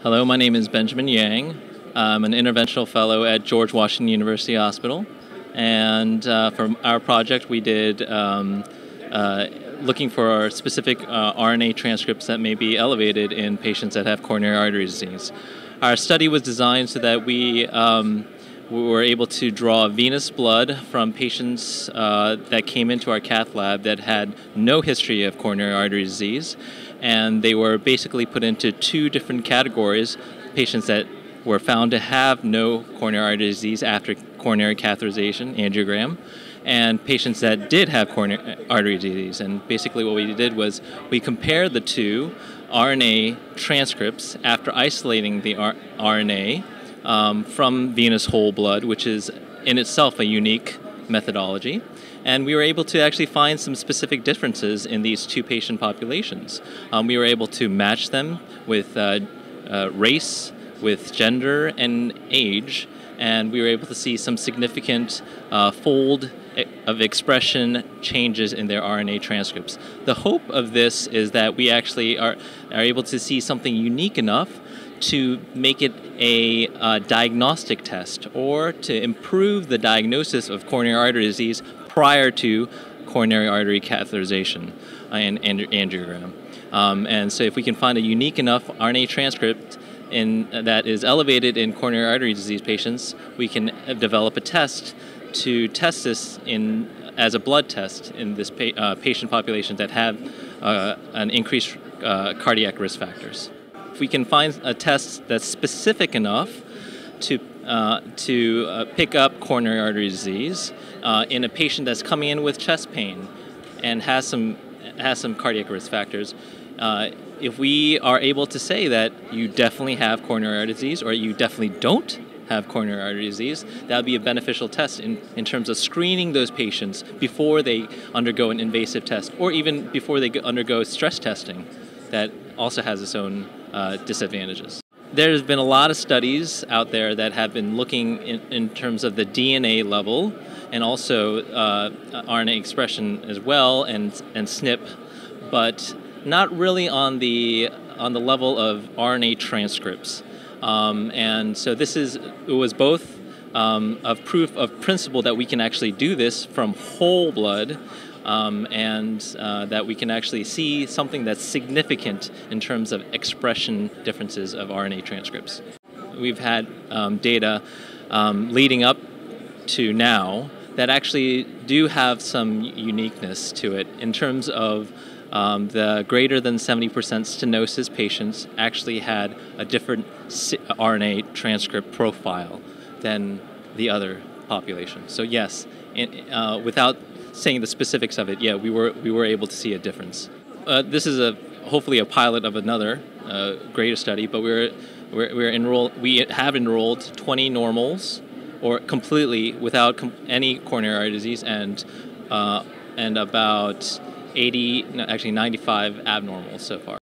Hello, my name is Benjamin Yang. I'm an interventional fellow at George Washington University Hospital. And for our project, we did looking for specific RNA transcripts that may be elevated in patients that have coronary artery disease. Our study was designed so that we were able to draw venous blood from patients that came into our cath lab that had no history of coronary artery disease. And they were basically put into two different categories: patients that were found to have no coronary artery disease after coronary catheterization, angiogram, and patients that did have coronary artery disease. And basically what we did was we compared the two RNA transcripts after isolating the RNA from venous whole blood, which is in itself a unique methodology. And we were able to actually find some specific differences in these two patient populations. We were able to match them with race, with gender, and age, and we were able to see some significant fold of expression changes in their RNA transcripts. The hope of this is that we actually are able to see something unique enough to make it a diagnostic test, or to improve the diagnosis of coronary artery disease prior to coronary artery catheterization and angiogram. And so if we can find a unique enough RNA transcript that is elevated in coronary artery disease patients, we can develop a test to test this as a blood test in this patient population that have an increased cardiac risk factors. If we can find a test that's specific enough to pick up coronary artery disease in a patient that's coming in with chest pain and has some cardiac risk factors, if we are able to say that you definitely have coronary artery disease or you definitely don't have coronary artery disease, that would be a beneficial test in terms of screening those patients before they undergo an invasive test, or even before they undergo stress testing that also has its own disadvantages. There's been a lot of studies out there that have been looking in terms of the DNA level and also RNA expression as well, and SNP, but not really on the level of RNA transcripts. And so it was both a proof of principle that we can actually do this from whole blood, and that we can actually see something that's significant in terms of expression differences of RNA transcripts. We've had data leading up to now that actually do have some uniqueness to it in terms of the greater than 70% stenosis patients actually had a different RNA transcript profile than the other population. So yes, without saying the specifics of it, yeah, we were able to see a difference. This is hopefully a pilot of another greater study, but we have enrolled 20 normals, or completely without any coronary artery disease, and about 95 abnormals so far.